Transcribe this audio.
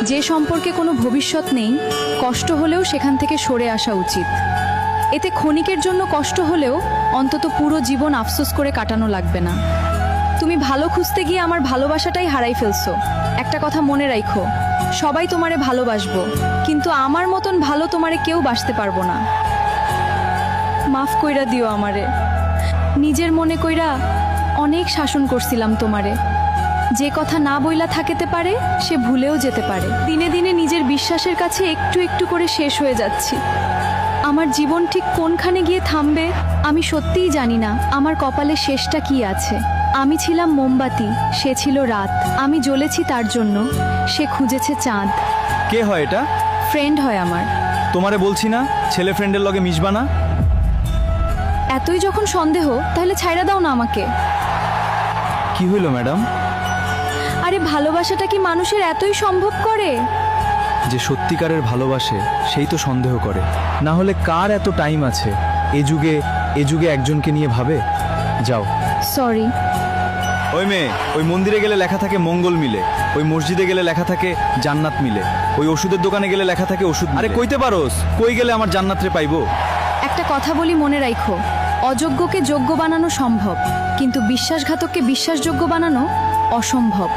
যে সম্পর্কে কোনো ভবিষ্যৎ নেই, কষ্ট হলেও সেখান থেকে সরে আসা উচিত। এতে ক্ষণিকের জন্য কষ্ট হলেও অন্তত পুরো জীবন আফসোস করে কাটানো লাগবে না। তুমি ভালো খুঁজতে গিয়ে আমার ভালোবাসাটাই হারাই ফেলছো। একটা কথা মনে রাখো, সবাই তোমারে ভালোবাসবো, কিন্তু আমার মতন ভালো তোমারে কেউ বাসতে পারবো না। মাফ কইরা দিও আমারে। নিজের মনে কইরা অনেক শাসন করছিলাম তোমারে। যে কথা না বইলা থাকতে পারে সে ভুলেও যেতে পারে। দিনে দিনে নিজের বিশ্বাসের কাছে একটু একটু করে শেষ হয়ে যাচ্ছি। আমার জীবন ঠিক কোনখানে গিয়ে থামবে আমি সত্যিই জানি না। আমার কপালে শেষটা কি আছে। আমি ছিলাম মোমবাতি, সে ছিল রাত। আমি জ্বলেছি তার জন্য, সে খুঁজেছে চাঁদ। কে হয় এটা? ফ্রেন্ড হয় আমার। তোমারে বলছি না ছেলে ফ্রেন্ডের লগে মিশবা না। এতই যখন সন্দেহ তাহলে ছাইড়া দাও না আমাকে। কি হইল ম্যাডাম? আরে ভালোবাসাটা কি মানুষের এতই সম্ভব করে? যে সত্যিকারের ভালোবাসে সেই তো সন্দেহ করে, না হলে কার এত টাইম আছে এ যুগে একজনকে নিয়ে ভাবে। যাও। সরি। ওই মেয়ে, ওই মন্দিরে গেলে লেখা থাকে মঙ্গল মিলে, ওই মসজিদে গেলে লেখা থাকে জান্নাত মিলে, ওই ওষুধের দোকানে গেলে লেখা থাকে ওষুধ। আরে কইতে পারোস কই গেলে আমার জান্নাতরে পাইবো? একটা কথা বলি, মনে রাখো, অযোগ্যকে যোগ্য বানানো সম্ভব, কিন্তু বিশ্বাসঘাতককে বিশ্বাসযোগ্য বানানো অসম্ভব।